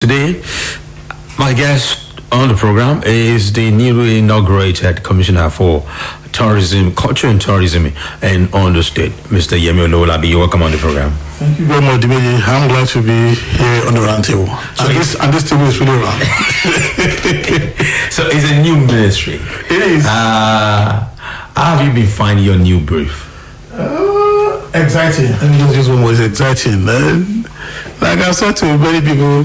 Today, my guest on the program is the newly inaugurated Commissioner for Tourism, Culture and Tourism in Ondo State, Mr. Yemi Olowolabi. You're welcome on the program. Thank you very much, Dimeji. I'm glad to be here on the RoundTable. And this table is really round. So it's a new ministry. It is. How have you been finding your new brief? Exciting. Let me just use one word, exciting. Like I said to many people,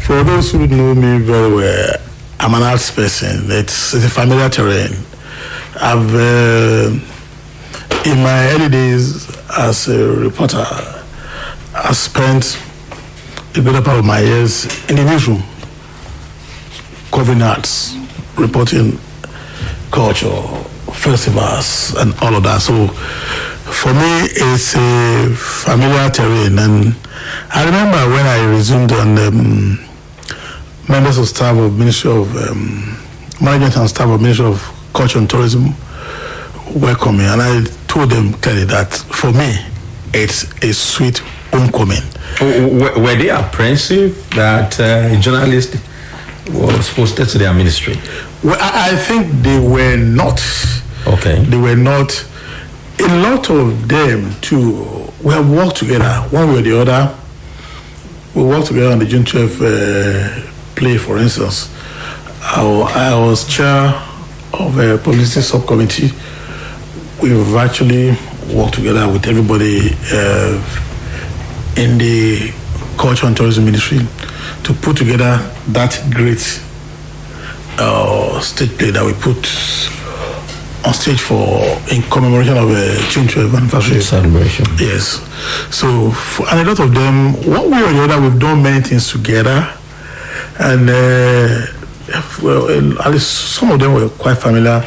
for those who know me very well, I'm an arts person. It's a familiar terrain. I've, in my early days as a reporter, I spent a greater part of my years in the newsroom, covering arts, reporting culture, festivals, and all of that. So for me, it's a familiar terrain. And I remember when I resumed on members of staff of Ministry of Management and staff of Ministry of Culture and Tourism welcome me, and I told them clearly that for me it's a sweet homecoming. Were they apprehensive that a journalist was posted to their ministry? Well, I think they were not. Okay. They were not. A lot of them too. We have worked together, one way or the other. We worked together on the June 12th play, for instance. I was chair of a publicity subcommittee. We've actually worked together with everybody in the Culture and Tourism Ministry to put together that great stage play that we put on stage in commemoration of a June 12th anniversary celebration. Yes. So, and a lot of them, one way or the other, we've done many things together. And well, at least some of them were quite familiar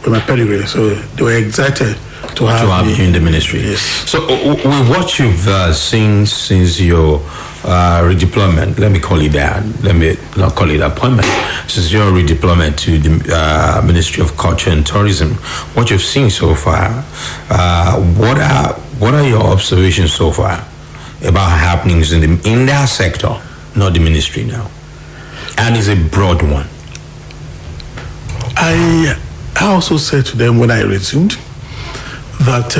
with my pedigree, so they were excited to have you in the ministry. Yes. So with what you've seen since your redeployment, let me call it that. Let me not call it appointment. Since your redeployment to the Ministry of Culture and Tourism, what you've seen so far, what are your observations so far about happenings in that sector, not the ministry now? And it's a broad one. I also said to them when I resumed that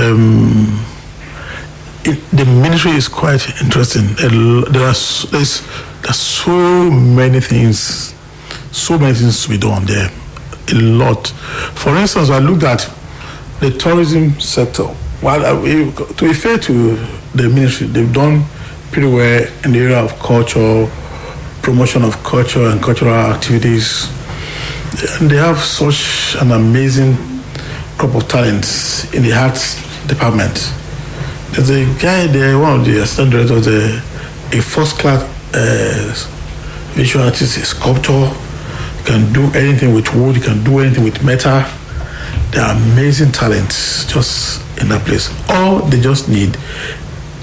the ministry is quite interesting. There's so many things to be done there. A lot. For instance, I looked at the tourism sector. Well, to be fair to the ministry, they've done pretty well in the area of culture, promotion of culture and cultural activities. And they have such an amazing crop of talents in the arts department. There's a guy there, one of the assistant directors, a first-class visual artist, a sculptor. He can do anything with wood, he can do anything with metal. There are amazing talents just in that place. All they just need,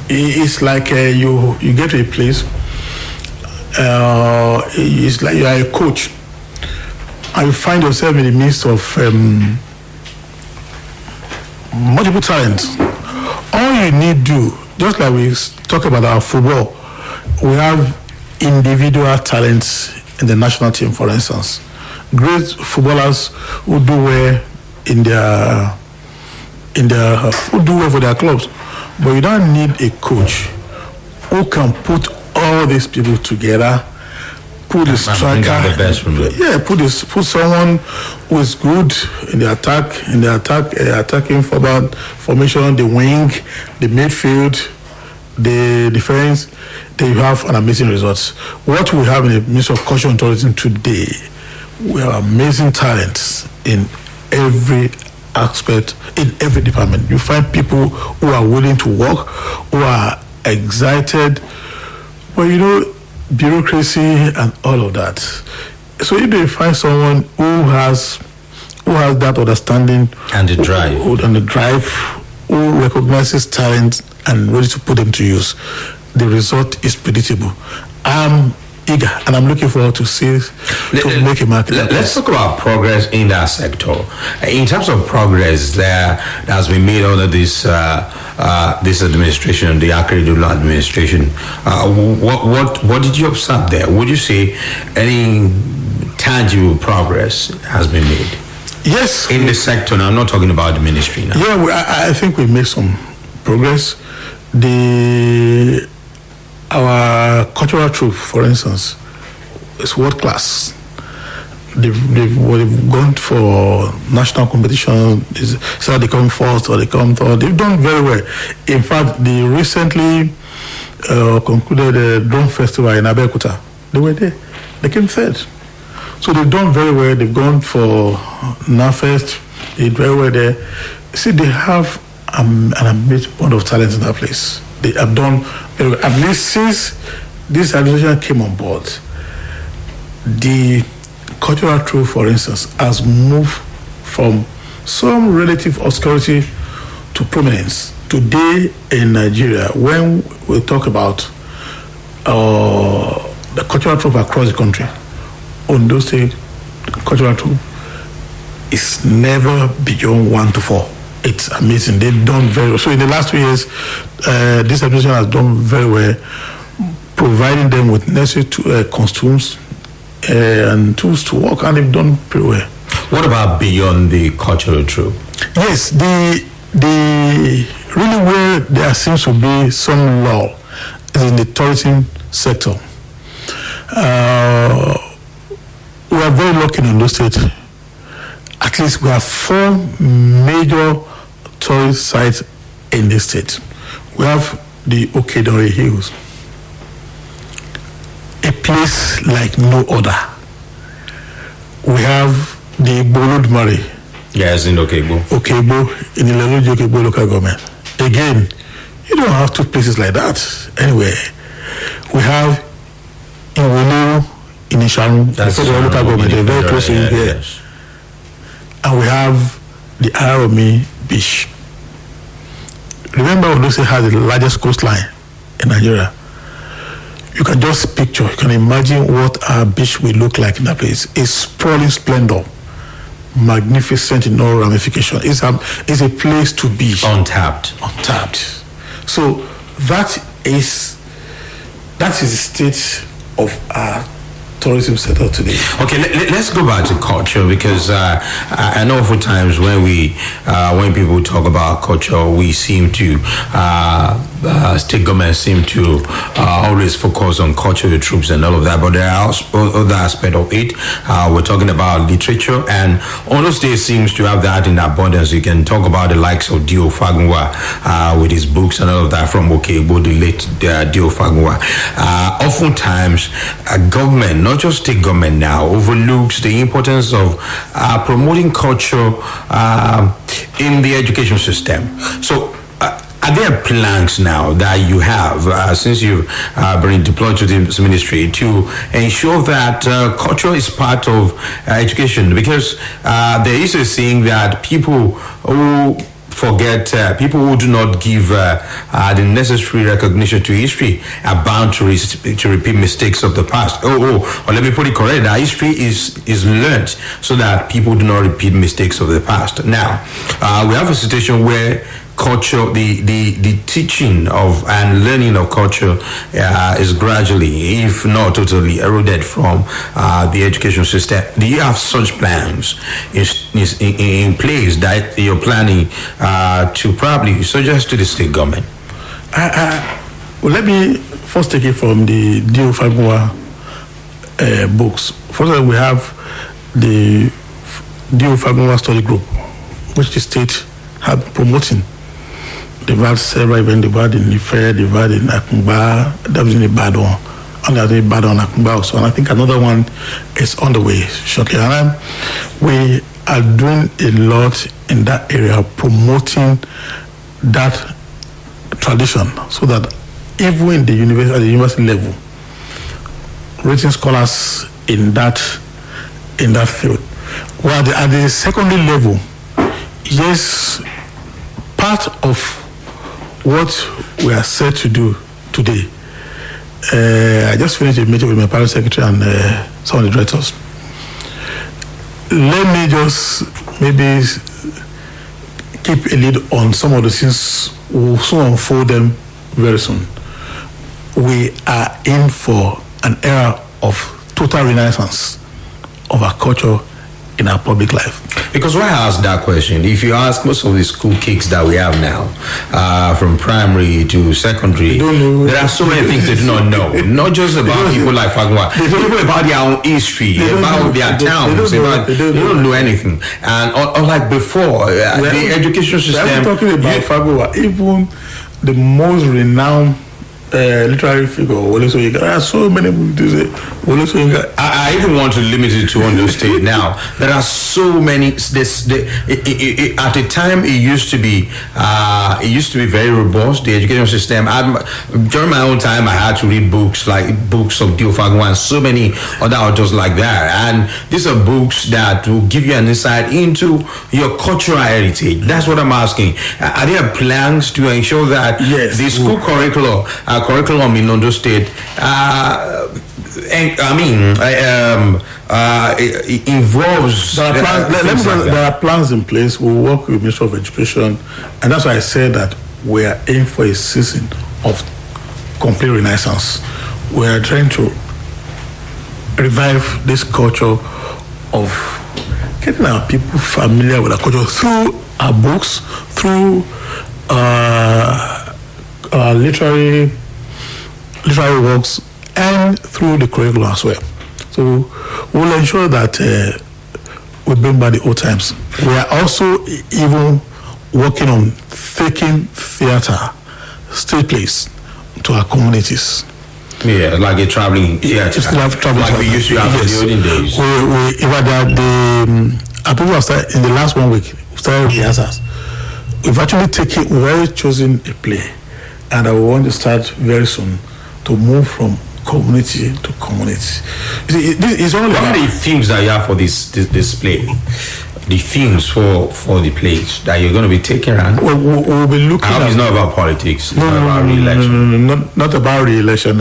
it's like you get to a place, it's like you are a coach and you find yourself in the midst of multiple talents. All you need to do, just like we talk about our football, we have individual talents in the national team, for instance. Great footballers who do well who do well for their clubs. But you don't need a coach who can put all these people together, put a striker, put someone who is good in the attacking formation, the wing, the midfield, the defense. They have an amazing results. What we have in the Ministry of Culture and Tourism today, we have amazing talents in every aspect, in every department. You find people who are willing to work, who are excited. Well, bureaucracy and all of that. So if they find someone who has that understanding and the drive, who recognizes talent and ready to put them to use, the result is predictable. I'm eager, and I'm looking forward to make a market. Let's talk about progress in that sector. In terms of progress that has been made under this administration, the Akeredolu administration, what did you observe there? Would you say any tangible progress has been made? Yes. In the sector, now I'm not talking about the ministry now. Yeah, I think we made some progress. Our cultural troupe, for instance, is world class. They've gone for national competition. So they come first or they come third. They've done very well. In fact, they recently concluded a drum festival in Abeokuta. They were there. They came third. So they've done very well. They've gone for NAFest. They did very well there. See, they have an amazing amount of talent in that place. They have done very well. At least since this administration came on board, the cultural troupe, for instance, has moved from some relative obscurity to prominence. Today in Nigeria, when we talk about the cultural troupe across the country, Ondo State cultural troupe is never beyond 1 to 4. It's amazing. They've done very well. So in the last 2 years, this administration has done very well, providing them with necessary costumes and tools to work, and they've done pretty well. What about beyond the cultural troupe? Yes, the really where there seems to be some lull is in the tourism sector. We are very lucky in Ondo State. At least we have 4 major tourist sites in the state. We have the Okedore Hills, a place like no other. We have the Boludmare. Yes, in Okebo. Okebo, in the Leloji Okebo local government. Again, you don't have 2 places like that anywhere. We have in Wolo, in Isharu, the federal local government, they're very close to here. Yes. And we have the Araromi Beach. Remember, Ondo State has the largest coastline in Nigeria. You can just picture, you can imagine what our beach will look like in that place. It's sprawling splendor, magnificent in all ramifications. It's a place to be. Untapped. So that is the state of our tourism sector today. Okay, let's go back to culture, because I know oftentimes when people talk about culture, we seem to state governments seem to always focus on cultural troops and all of that, but there are other aspects of it. We're talking about literature, and Ondo State seems to have that in abundance. You can talk about the likes of Dio Fagunwa with his books and all of that from Okebo, the late Dio Fagunwa. Oftentimes, government, not just state government now, overlooks the importance of promoting culture in the education system. So, are there plans now that you have, since you've been deployed to this ministry, to ensure that culture is part of education? Because there is a saying that people who forget, people who do not give the necessary recognition to history are bound to repeat mistakes of the past. Or let me put it correct, that history is learned so that people do not repeat mistakes of the past. Now, we have a situation where culture, the teaching of and learning of culture is gradually, if not totally, eroded from the education system. Do you have such plans in place that you're planning to probably suggest to the state government? Well, let me first take it from the Dio Fagunwa books. First of all, we have the Dio Fagunwa study group, which the state had promoting. They've had several events. They've had in Ife, they've had in Akungba, that was in Ibadan, and there's Ibadan and Akungba also. And I think another one is on the way shortly. And we are doing a lot in that area, promoting that tradition, so that even in the university, at the university level, raising scholars in that field. While at the secondary level, yes, part of what we are set to do today I just finished a meeting with my parent secretary and some of the directors. Let me just maybe keep a lead on some of the things. We'll soon unfold them very soon. We are in for an era of total renaissance of our culture in our public life. Because why I ask that question? If you ask most of the school kids that we have now, from primary to secondary, there are so many things they do not know. Not just about people like Fagwa, people about their own history, about their towns. They don't know anything. And unlike before, the education system. I'm talking about Fagwa, even the most renowned literary figure, there are so many books. I even want to limit it to Ondo State now. There are so many. At the time, it used to be very robust. The education system. During my own time, I had to read books like books of Diofagwa and so many other authors like that. And these are books that will give you an insight into your cultural heritage. That's what I'm asking. Are there plans to ensure that the school curriculum in Ondo State involves there are plans in place. We'll work with the Ministry of Education, and that's why I said that we are in for a season of complete renaissance. We are trying to revive this culture of getting our people familiar with our culture through our books, through literary works, and through the curriculum as well. So we'll ensure that we bring back the old times. We are also even working on taking theater, stage plays to our communities. Yeah, like a traveling theater. Like we used to have in the olden days. Our people have started, in the last 1 week, we started rehearsals. We've already chosen a play, and I want to start very soon to move from community to community. You see, it's only what are the themes that you have for this play? The themes for the plays that you're going to be taking around? We'll be looking at... It's not about politics. It's not about re-election. Not about re-election.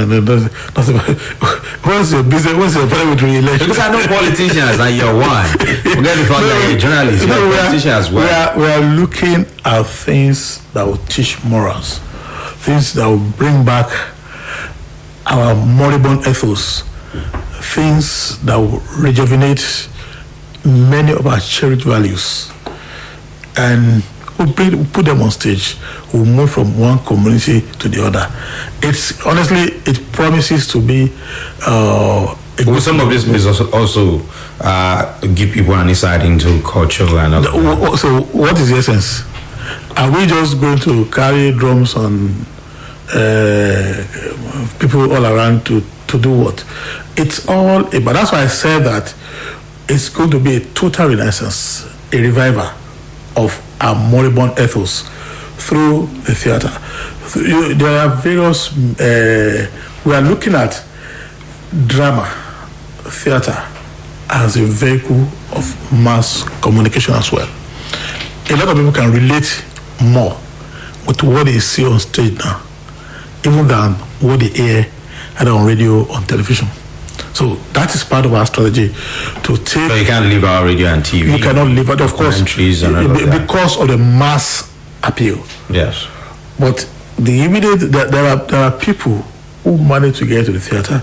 What's your business? What's your problem with re-election? Because I know politicians and you're one. Forget the fact that you're a journalist. You're a politician as well. We are looking at things that will teach morals. Things that will bring back our moribund ethos. Things that will rejuvenate many of our cherished values, and we'll put them on stage. We'll move from one community to the other. It promises to be some of this may also give people an insight into culture and other. So what is the essence? Are we just going to carry drums on people all around to do what? It's all about. That's why I said that it's going to be a total renaissance, a revival of our moribund ethos through the theater. There are various, we are looking at drama, theater as a vehicle of mass communication as well. A lot of people can relate more with what they see on stage now, even than what they hear either on radio, on television. So that is part of our strategy to take. So you can't leave our radio and TV. You cannot leave it, of course, because of the mass appeal. Yes. But there are people who manage to get to the theater,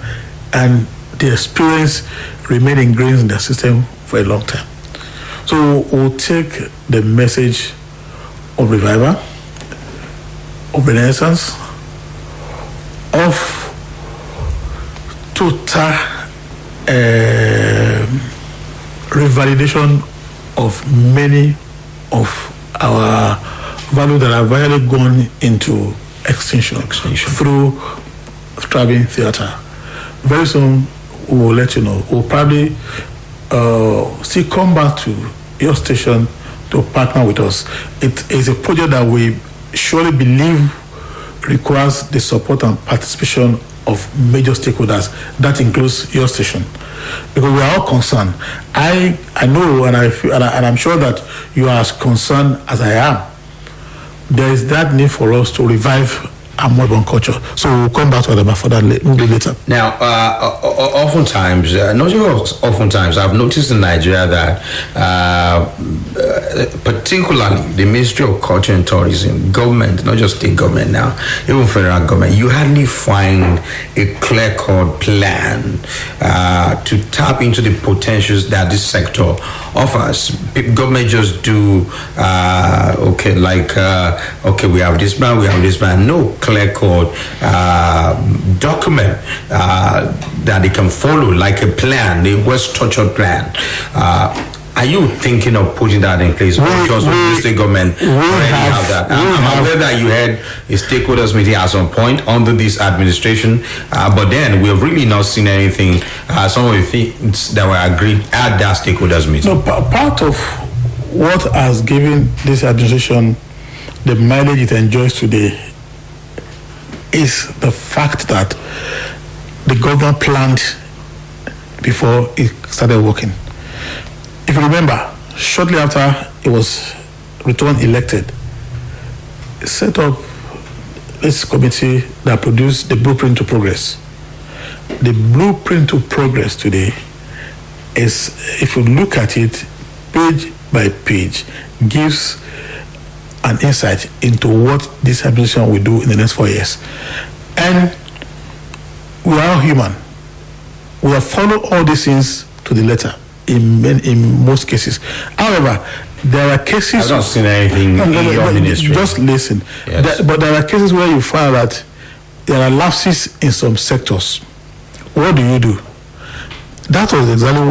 and the experience remain ingrained in their system for a long time. So we'll take the message of revival, of renaissance, of total revalidation of many of our values that have already gone into extinction through traveling theater. Very soon we will let you know. We'll probably still come back to your station to partner with us. It is a project that we surely believe requires the support and participation of major stakeholders. That includes your station, because we are all concerned. I know, and I feel, and I'm sure that you are as concerned as I am. There is that need for us to revive and more on culture. So we'll come back to that for that later. Now, oftentimes, not just oftentimes, I've noticed in Nigeria that particularly the Ministry of Culture and Tourism, government, not just state government now, even federal government, you hardly find a clear-cut plan to tap into the potentials that this sector offers. Government just do, we have this plan, no clear-cut document that they can follow, like a plan, a well-structured plan. Are you thinking of putting that in place? Because the state government already have that. I'm aware that you had a stakeholders meeting at some point under this administration, but then we have really not seen anything. Some of the things that were agreed at that stakeholders meeting. No, part of what has given this administration the mileage it enjoys today is the fact that the government planned before it started working. If you remember, shortly after it was returned elected, it set up this committee that produced the blueprint to progress. The blueprint to progress today is, if you look at it page by page, gives an insight into what this administration will do in the next 4 years. And we are all human. We have followed all these things to the letter in most cases. However, there are cases... I've not seen anything in your ministry. Just listen. Yes. But there are cases where you find that there are lapses in some sectors. What do? That was exactly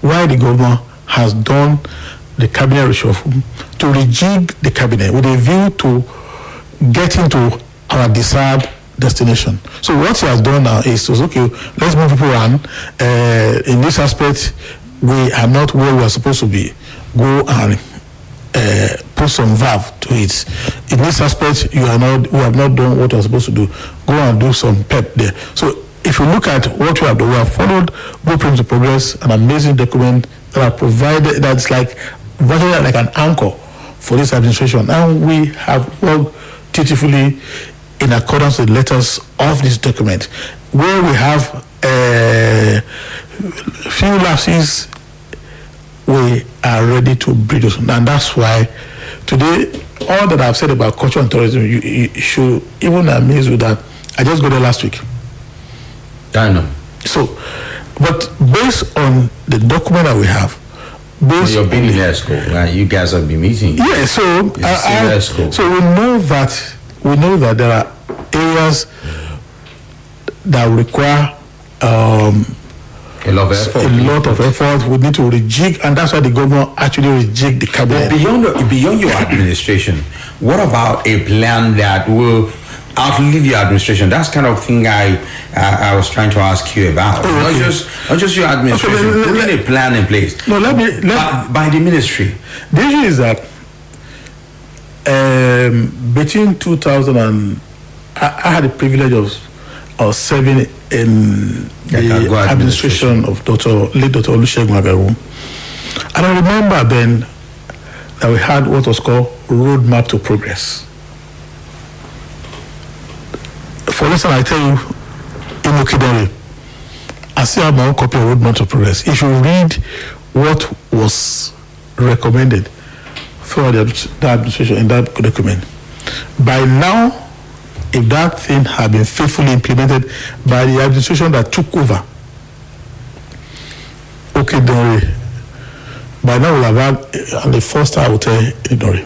why the government has done the cabinet reshuffle, to rejig the cabinet with a view to getting to our desired destination. So what he has done now is, okay, let's move people around. In this aspect, we are not where we are supposed to be. Go and put some verve to it. In this aspect, we have not done what we are supposed to do. Go and do some pep there. So if you look at what we have done, we have followed Blueprint to Progress, an amazing document that are provided, that's like an anchor for this administration. And we have worked dutifully in accordance with the letters of this document, where we have few lapses, we are ready to bridge those. And that's why today, all that I've said about culture and tourism, you should even amaze you that I just got there last week. I know. So, but based on the document that we have, you've been in ESCO, right? You guys have been meeting. Yeah, so we know that there are areas that require a lot of effort. We need to rejig, and that's why the government actually rejig the cabinet. But beyond your administration, what about a plan that will outlive your administration? That's kind of thing I was trying to ask you about. Not just your administration. Putting a plan in place. No, by the ministry. The issue is that between 2000 and I had the privilege of serving in the administration of late Dr. Olusegun Agaru. And I remember then that we had what was called Roadmap to Progress. For instance, I tell you, in Okidere, I still have my own copy of Roadmap to Progress. If you read what was recommended for the administration in that document, by now, if that thing had been faithfully implemented by the administration that took over, Okidere, by now we'll have had the four-star hotel in Idori.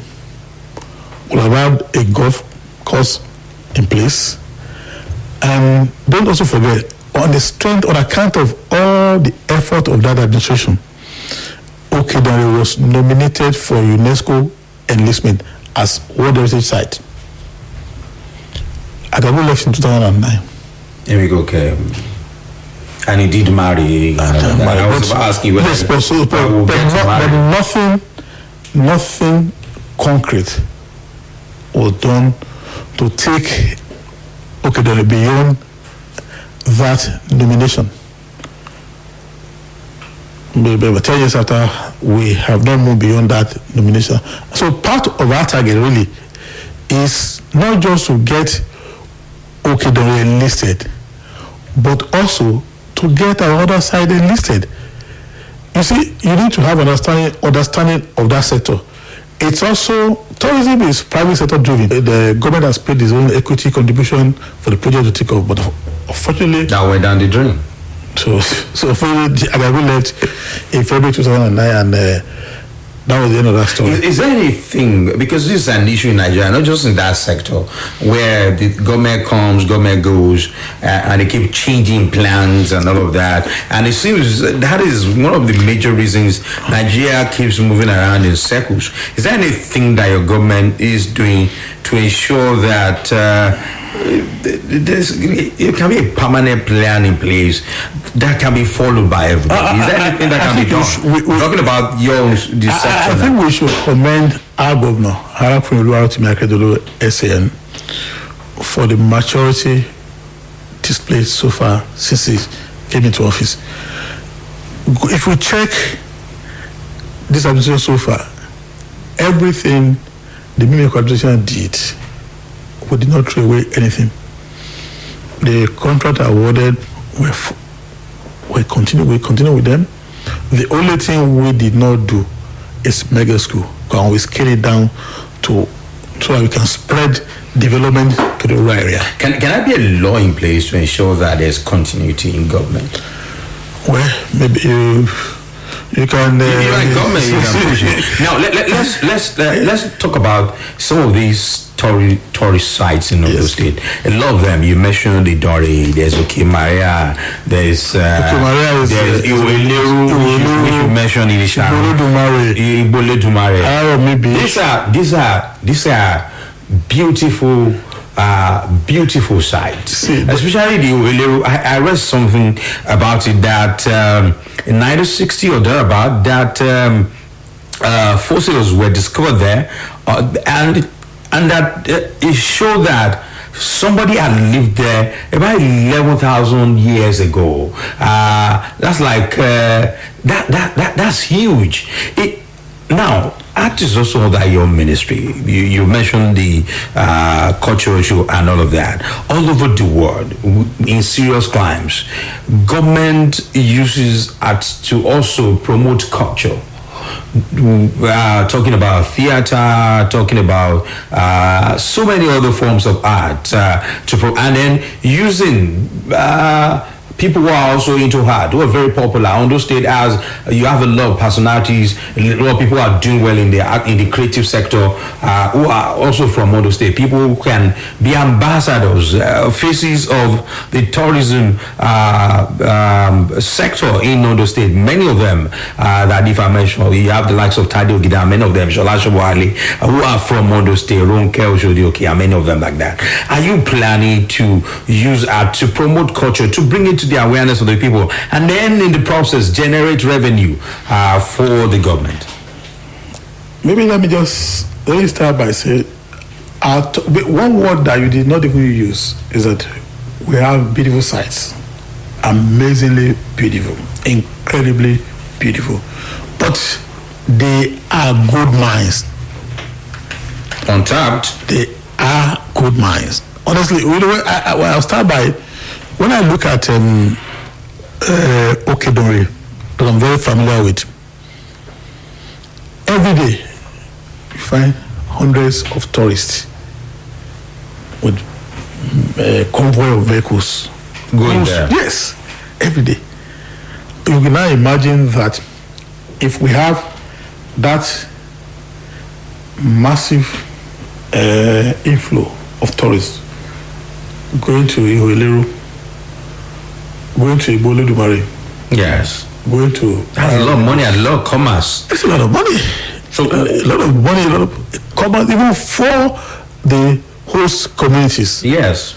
We'll have had a golf course in place. And don't also forget, on account of all the effort of that administration, Okidere was nominated for UNESCO enlistment as World Heritage Site. Agabu left in 2009. Here we go, okay. And he did marry. I was asking whether nothing concrete was done to take Okidere beyond that nomination. But 10 years after, we have not moved beyond that nomination. So part of our target really is not just to get Okedore enlisted, but also to get our other side enlisted. You see, you need to have understanding of that sector. It's also, tourism is private sector driven. The government has paid its own equity contribution for the project to take off, but unfortunately, that went down the drain. So Agabi left in February 2009, and that was the end of that story. Is there anything, because this is an issue in Nigeria, not just in that sector, where the government comes, government goes, and they keep changing plans and all of that, and it seems that is one of the major reasons Nigeria keeps moving around in circles. Is there anything that your government is doing to ensure that it can be a permanent plan in place that can be followed by everybody? Is there anything that can be done? We're talking about the section. I think we should commend our governor, Yemi Olowolabi, SAN, for the maturity displayed so far since he came into office. If we check this administration so far, everything the Mimik administration did, we did not throw away anything. The contract awarded, we continue with them. The only thing we did not do is mega school. Can we scale it down so that we can spread development to the rural area? Can there be a law in place to ensure that there's continuity in government? Well, maybe you can. You're in government, you can push it. Now let's talk about some of these tourist sites in Ondo State. A lot of them, you mentioned the Dori, there's Maria, there's Iweleru, which you mentioned initially. Ibole Dumare. These are beautiful sites. Especially the Iweleru. I read something about it that in 1960 or thereabout, that fossils were discovered there, and that it showed that somebody had lived there about 11,000 years ago. That's like that's huge. Now, art is also under your ministry. You mentioned the cultural issue and all of that. All over the world, in serious crimes, government uses art to also promote culture. Talking about theater, talking about so many other forms of art, and then using people who are also into art, who are very popular. Ondo State you have a lot of personalities, a lot of people who are doing well in the creative sector, who are also from Ondo State. People who can be ambassadors, faces of the tourism sector in Ondo State. Many of them that, if I mention, you have the likes of Tade Ogida, many of them, Shola Shobwale, who are from Ondo State, Ronke Oshodioki, and many of them like that. Are you planning to use art to promote culture, to bring it to the awareness of the people, and then in the process generate revenue for the government? Maybe let me start by saying one word that you did not even use is that we have beautiful sites, amazingly beautiful, incredibly beautiful, but they are good mines. Untapped. They are good mines. Honestly, I'll start by, when I look at Okedore, that I'm very familiar with, every day you find hundreds of tourists with a convoy of vehicles going there. Yes, every day. You can now imagine that if we have that massive inflow of tourists going to Iweleru, going to Ibole Dumare. Yes. Going to... That's a lot of money and a lot of commerce. It's a lot of money. So a lot of money, a lot of commerce, even for the host communities. Yes.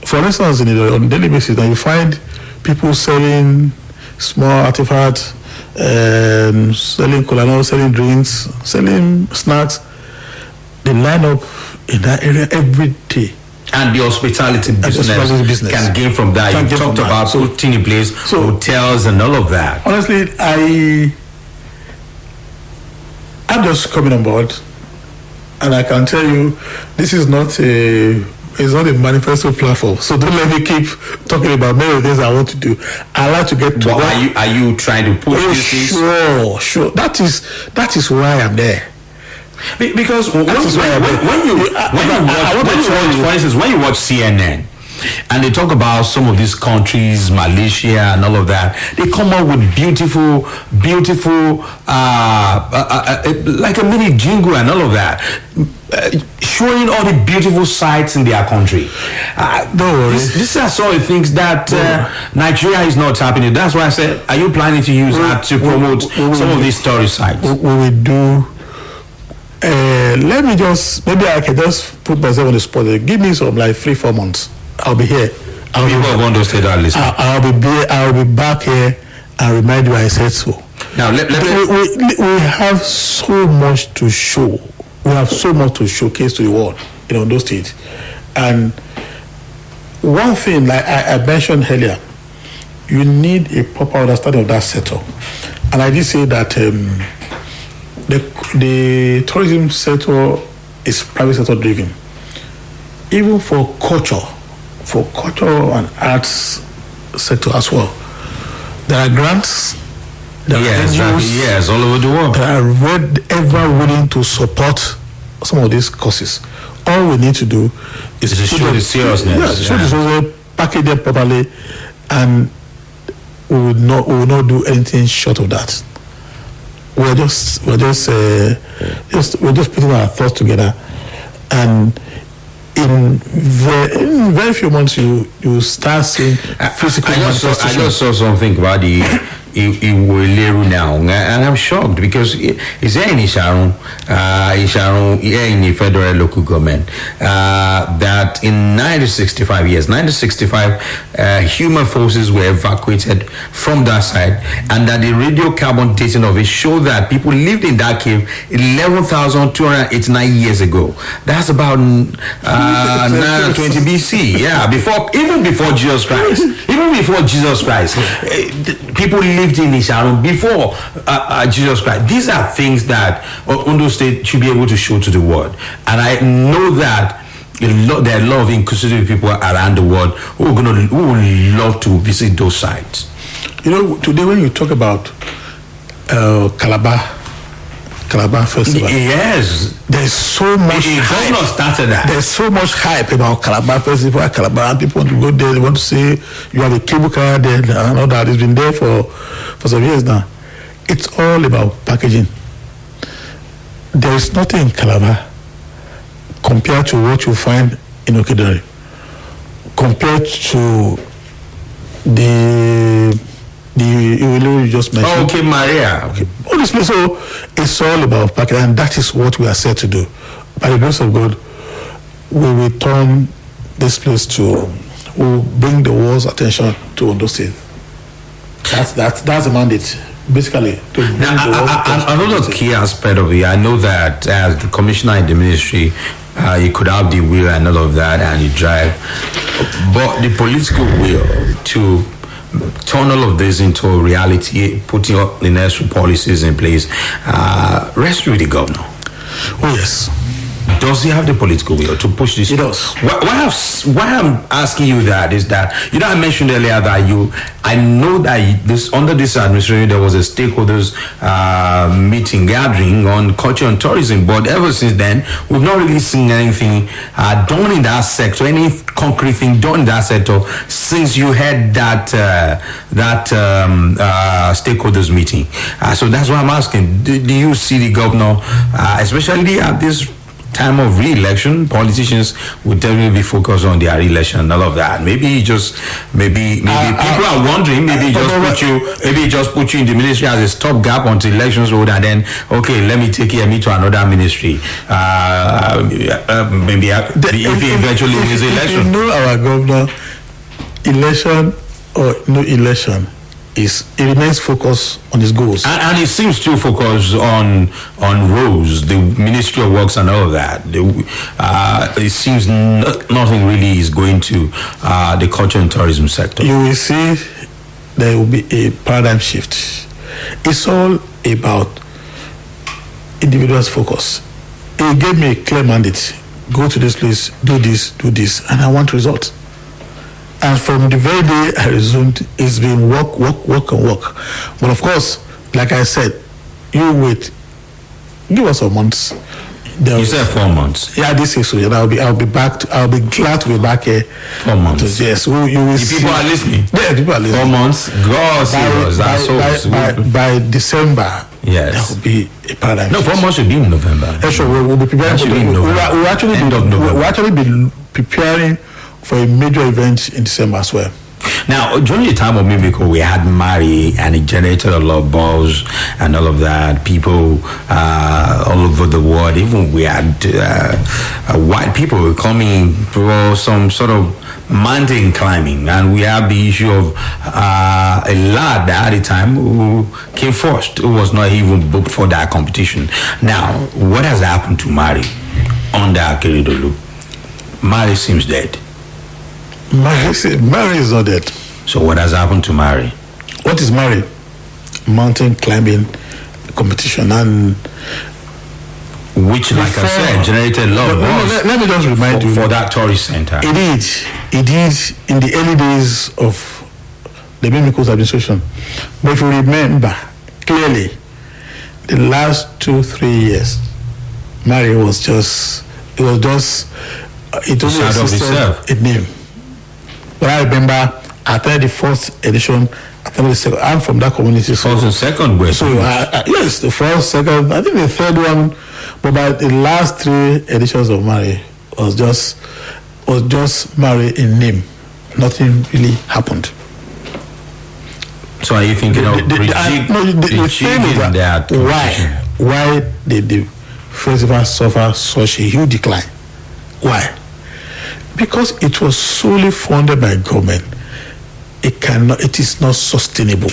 For instance, on a daily basis, now you find people selling small artifacts, selling cola, selling drinks, selling snacks. They line up in that area every day. And the hospitality business can gain from that. You talked about putting in place hotels and all of that. Honestly, I'm just coming on board, and I can tell you, this is not a It's not a manifesto platform. So don't let me keep talking about many of the things I want to do. I like to get to. Are you trying to push these things? Sure. That is why I'm there. Because when you watch CNN and they talk about some of these countries, Malaysia and all of that, they come up with beautiful, like a mini jingle and all of that, showing all the beautiful sights in their country. These are some of the things that Nigeria is not tapping into. That's why I said, are you planning to use that to promote some of these tourist sites? We will do. Maybe I can just put myself on the spot. Give me some 3-4 months. I'll be here. People of Ondo State are listening. I'll be back here and remind you I said so. Now we have so much to show. We have so much to showcase to the world in Ondo State. And one thing, like I mentioned earlier, you need a proper understanding of that sector. And I did say that the tourism sector is private sector driven. Even for culture and arts sector as well, there are grants. Yes, all over the world. That are ever willing to support some of these causes. All we need to do is to show the seriousness. Show the seriousness, package them properly, and we will not do anything short of that. We're just putting our thoughts together, and in very few months you start seeing physical manifestation. I just saw something about the Iweleru now, and I'm shocked because it's there in Isharon, here in the federal local government, that in 1965, human forces were evacuated from that side, and that the radiocarbon dating of it showed that people lived in that cave 11,289 years ago. That's about 920 BC. Yeah, even before Jesus Christ. People lived in Isharon before Jesus Christ. These are things that Ondo State should be able to show to the world. And I know that there are a lot of inquisitive people around the world who would love to visit those sites. Today when you talk about Calabar Festival. Yes. There's so much hype. Started that. There's so much hype about Calabar Festival, and people want to go there, they want to say you have a cable car there and all that. It's been there for some years now. It's all about packaging. There is nothing in Calabar compared to what you find in Okedari, compared to the you just mentioned. Okay, Maria. Okay. All this place, so it's all about packaging, and that is what we are set to do. By the grace of God, we will turn this place we'll bring the world's attention to Ondo State. That's the mandate, basically. Another key aspect of it, I know that as the commissioner in the ministry, you could have the will and all of that, and you drive, but the political will to turn all of this into a reality, putting up the necessary policies in place, rests with the governor. Oh yes. Does he have the political will to push this? He does. Why I'm asking you that is that, I mentioned earlier that I know that under this administration there was a stakeholders gathering on culture and tourism, but ever since then we've not really seen anything done in that sector, any concrete thing done in that sector since you had that stakeholders meeting. So that's why I'm asking, do you see the governor, especially at this time of re-election, politicians would definitely be focused on their re-election and all of that. Maybe people are wondering, maybe just put you in the ministry as a stopgap until elections road, and then let me take me to another ministry. If he eventually wins the election. If you know our governor, election or no election, it remains focused on his goals, and it seems to focus on roads, the Ministry of Works and all of that. It seems nothing really is going to the culture and tourism sector. You will see there will be a paradigm shift. It's all about individuals' focus. He gave me a clear mandate go to this place, do this, and I want results. And from the very day I resumed, it's been work. But of course, like I said, you wait, give us some months. You said 4 months. Yeah, this is so. I'll be back. I'll be glad to be back here. 4 months. Yes, you will see. People are listening. Yeah, people are listening. 4 months. God save us. By December. Yes. That will be a paradigm. No, 4 months should be in November. Yeah, sure. We'll be preparing. We'll actually be preparing for a major event in December as well. Now, during the time of Mimiko, we had Mari, and it generated a lot of buzz and all of that. People all over the world, even we had white people coming for some sort of mountain climbing, and we have the issue of a lad at the time who came first, who was not even booked for that competition. Now, what has happened to Mari under Akeredolu? Mari seems dead. Mari is not dead. So what has happened to Mari? What is Mari? Mountain climbing competition, and which, like I said, generated a lot of buzz. Let me just remind you for that tourist center. It is in the early days of the Mimiko's administration. But if you remember clearly, the last 2-3 years, Mari was just it only existed a name. But I remember after the first edition, after the second, I'm from that community. First and second were. So yes, the first, second, I think the third one, but by the last 3 editions of Mari was just Mari in name. Nothing really happened. So are you thinking of rejigging that? Why did the festival suffer such a huge decline? Why? Because it was solely funded by government. It is not sustainable.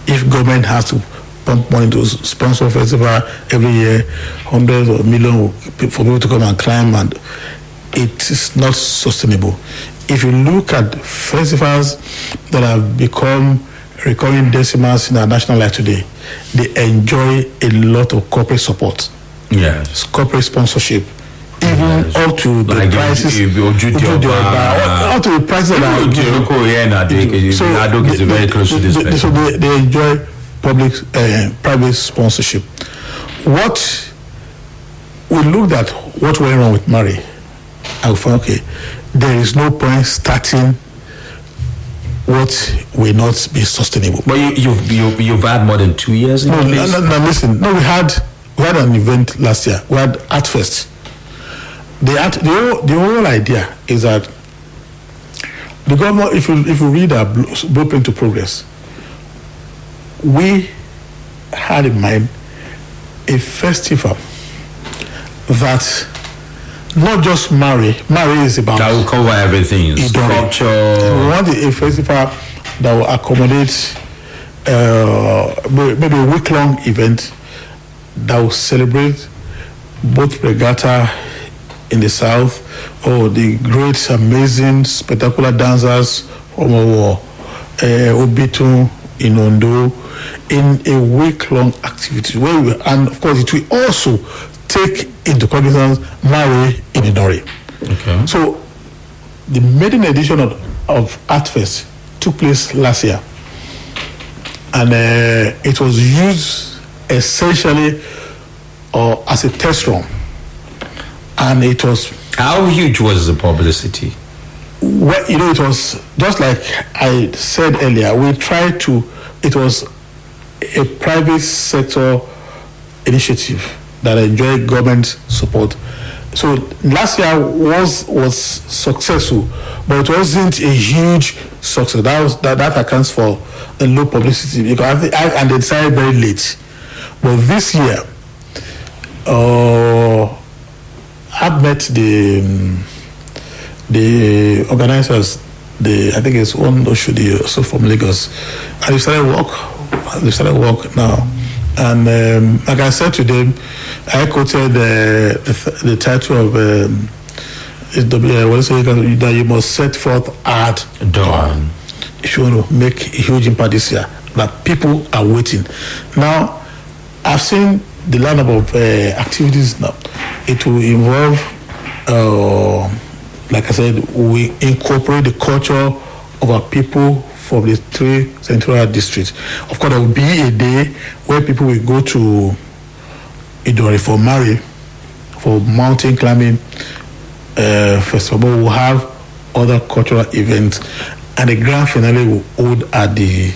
If government has to pump money to sponsor festival every year, hundreds of millions for people to come and climb, and it is not sustainable. If you look at festivals that have become recurring decimals in our national life today, they enjoy a lot of corporate support. Yes. Corporate sponsorship. Even up to the prices, up to the prices that is very close to this. So they enjoy private sponsorship. What we looked at what went wrong with Mari, I found there is no point starting what will not be sustainable. But you've had more than 2 years. No, listen. No, we had an event last year. We had Art Fest. The whole idea is that the government, if you read our blueprint to progress, we had in mind a festival that not just Mari is about. That will cover everything. Sculpture. We want a festival that will accommodate maybe a week-long event that will celebrate both regatta in the south, or the great, amazing, spectacular dancers from Obitu in Ondo, in a week-long activity. And of course, it will also take into cognizance Mari in Idori. Okay. So, the maiden edition of Art Fest took place last year, and it was used essentially as a test run. And it was... How huge was the publicity? Well, it was just like I said earlier, it was a private sector initiative that enjoyed government support. So last year was successful, but it wasn't a huge success. That accounts for the low publicity, because and they decided very late. But this year, I've met the organizers. I think it's Ondo also from Lagos, and they started work now. And like I said to them, I quoted the title of that you must set forth at dawn if you want to make a huge impact this year. That people are waiting. Now, I've seen the lineup of activities now, it will involve, like I said, we incorporate the culture of our people from the 3 central districts. Of course, there will be a day where people will go to Idori for Mari, for mountain climbing festival. We'll have other cultural events, and the grand finale will hold at the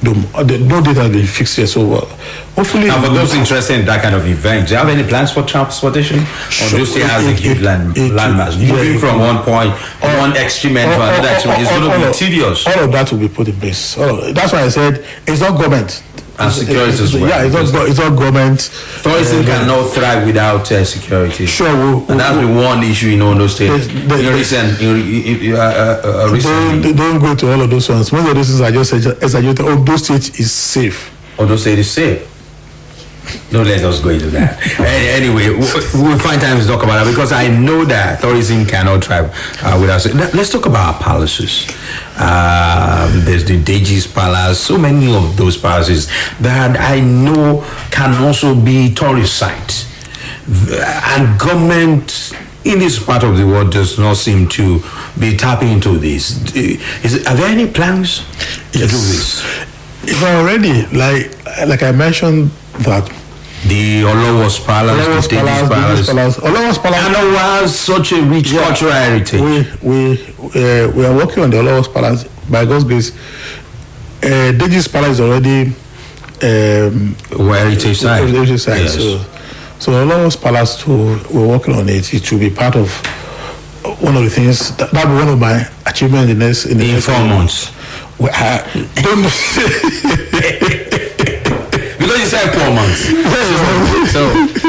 Dome. No date has been fixed yet, so hopefully. Now, for those interested in that kind of event, do you have any plans for transportation? Or do you see it as a huge landmass? Moving from one point, one extreme end to another extreme, it's going to be tedious. All of that will be put in place. That's why I said it's not government. And security as well. Yeah, it's not government. Tourism cannot thrive without security. Sure. And that's been one issue in Ondo State. Don't go to all of those ones. Most of those things are just exaggerated. Ondo State is safe. Ondo State is safe. Don't let us go into that. Anyway, we'll find time to talk about that, because I know that tourism cannot thrive without. Let's talk about our palaces. There's the Deji's Palace. So many of those palaces that I know can also be tourist sites. And government in this part of the world does not seem to be tapping into this. Are there any plans to do this? It's already, like I mentioned, that the Olowo's Palace, the Deji's Palace. Olowo's Palace. And it has such a rich cultural heritage. We are working on the Olowo's Palace. By God's grace, Deji's Palace is already heritage site. Yes. So Olowo's Palace too, we're working on it. It will be part of one of the things that will be one of my achievements in 4 months. Don't because you said 4 months. So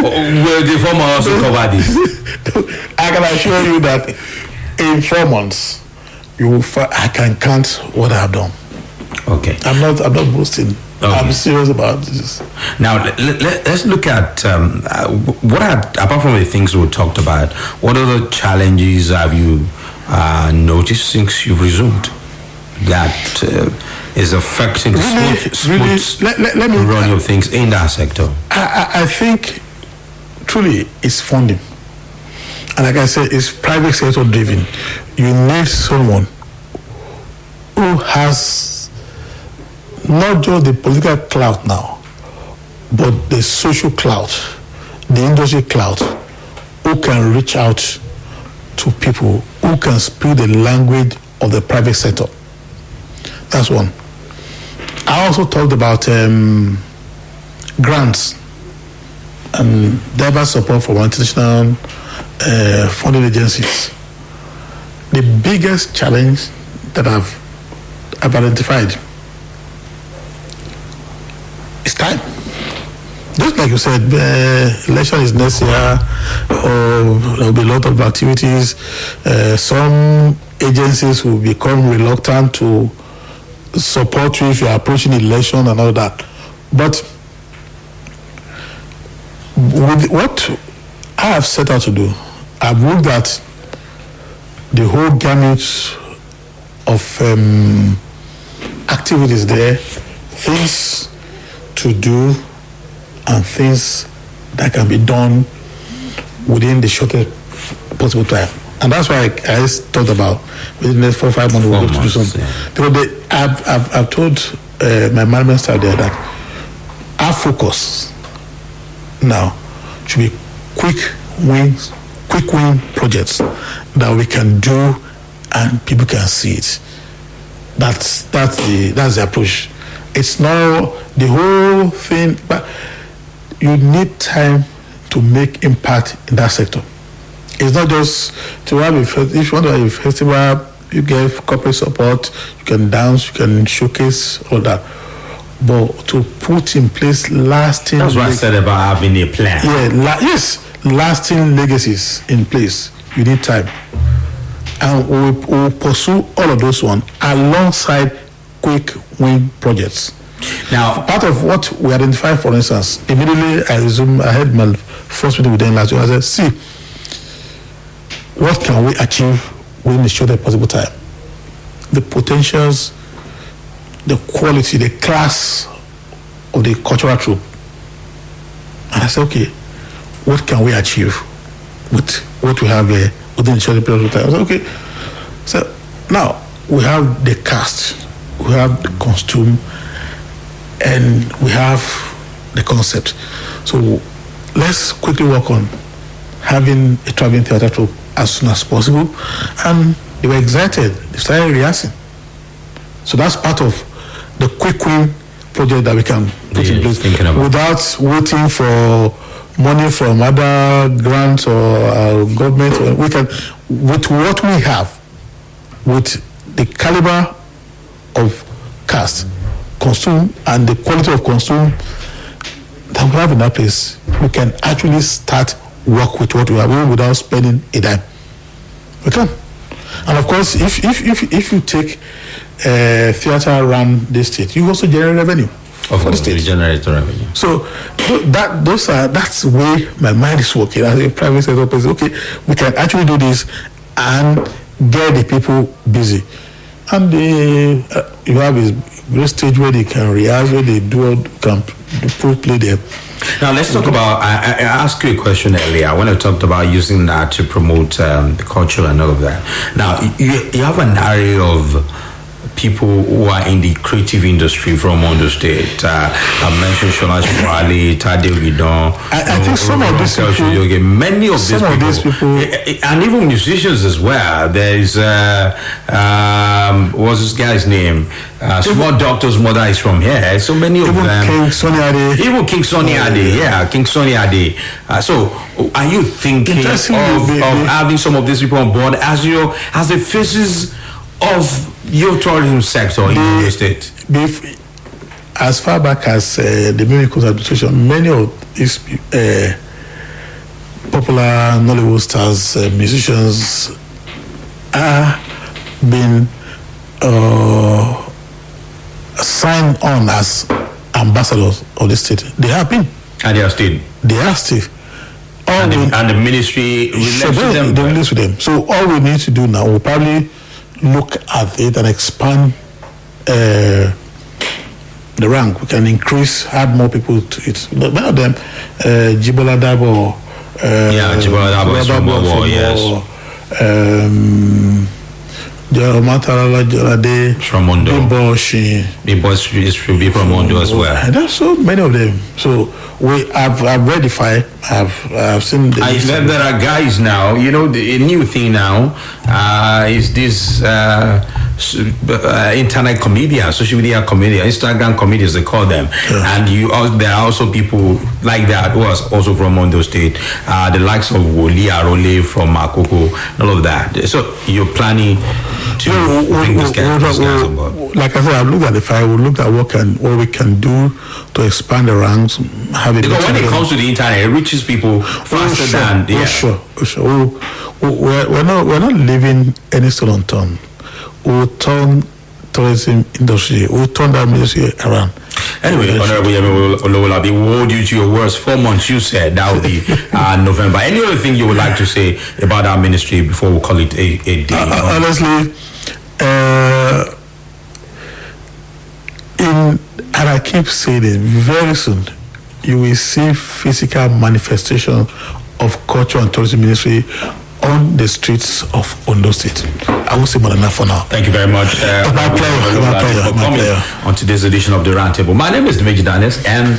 will the 4 months also cover this? I can assure you that in 4 months, I can count what I've done. Okay. I'm not boasting. Okay. I'm serious about this. Now let's look at what are, apart from the things we talked about, what other challenges have you noticed since you've resumed that is affecting smooth running of things in that sector? I think truly it's funding. And like I said, it's private sector driven. You need someone who has not just the political clout now, but the social clout, the industry clout, who can reach out to people, who can speak the language of the private sector. That's one. I also talked about grants and diverse support from international funding agencies. The biggest challenge that I've identified is time. Just like you said, election is next year, there will be a lot of activities. Some agencies will become reluctant to support you if you are approaching the election and all that. But with what I have set out to do, I've looked at the whole gamut of activities there, things to do and things that can be done within the shortest possible time. And that's why I talked about within the next 4 or 5 months we'll have to do something. Yeah. Because I've told my management staff there that our focus now should be quick win projects that we can do and people can see it. That's the approach. It's not the whole thing, but you need time to make impact in that sector. It's not just to have if you want to have a festival, you get corporate support, you can dance, you can showcase all that. But to put in place lasting... That's what I said about having a plan. Yeah, lasting legacies in place. You need time. And we'll pursue all of those ones alongside quick win projects. Now, part of what we identified, for instance, immediately I had my first meeting with them last week. I said, see, what can we achieve within the shortest possible time? The potentials, the quality, the class of the cultural troupe. And I said, okay, what can we achieve with what we have here within the short period of time? I said, okay. So now we have the cast, we have the costume, and we have the concept. So let's quickly work on having a traveling theatre troupe as soon as possible. And they were excited. They started rehearsing. So that's part of the quick win project that we can put in place without waiting for money from other grants or government. We can, with what we have, with the caliber of cast, costume, and the quality of costume that we have in that place, we can actually start work with what we have without spending a dime. We can. And of course, if you take theatre around the state, you also generate revenue for the state. Generate revenue. So that's the way my mind is working as a private sector person. Okay, we can actually do this and get the people busy. And you have a great stage where they can rehearse, where they can play there. Now let's talk about. I asked you a question earlier when I talked about using that to promote the culture and all of that. Now you have an array of people who are in the creative industry from Ondo State. I mentioned Shola Shwali, Tade Ogidon. I think some of these people, many of these people, and even musicians as well. There's what's this guy's name? Small Doctor's mother is from here. So many of them. King Sonny Ade. Even King Sonny Ade, yeah, King Sonny Ade. So, are you thinking of having some of these people on board as the faces of your tourism sector in the state? As far back as the Miracles Administration, many of these popular Nollywood stars, musicians, are being signed on as ambassadors of the state. They have been. And they are still. They are still. And the ministry relates with them. They relate with them. So all we need to do now, we'll probably look at it and expand the rank. We can add more people to it. One of them, Jibola Dabo. Jibola Dabo is from Owo, yes. From Ondo. Bimbo should be from Ondo as well. And there's so many of them. So I've verified. I've seen. There are guys now. You know, the new thing now is this internet comedians, social media comedians, Instagram comedians, they call them. Yeah. And there are also people like that who are also from Ondo State. The likes of Woli Arole from Makoko, all of that. So you're planning to bring these guys on board. Like I said, I've looked at the file. We looked at what we can do to expand the ranks. Because when it comes to the internet, it reaches people faster than. Yeah. Sure. We're not leaving any stone unturned. We'll turn tourism industry. We'll turn that ministry around. Anyway, Honorable Yemi Olowolabi, we'll hold you to your words. 4 months, you said that would be November. Any other thing you would like to say about our ministry before we call it a day? Honestly, and I keep saying it, very soon you will see physical manifestation of culture and tourism ministry on the streets of Ondo State. I will say more than that for now. Thank you very much. My pleasure. For coming on today's edition of the RoundTable. My name is Dimeji Daniels, and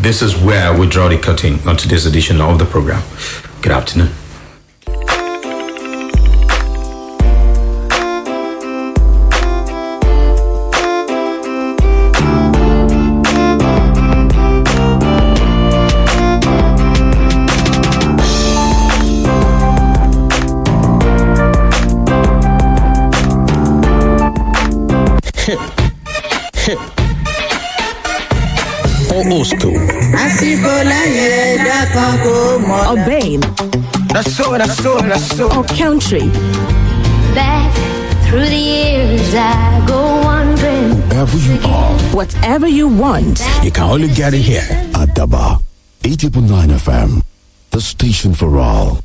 this is where we draw the curtain on today's edition of the program. Good afternoon. Old school. Urbane. That's so. Or country. Back through the years, I go wandering. Wherever you are, Whatever you want. you can only get it here at Daba 80.9 FM, the station for all.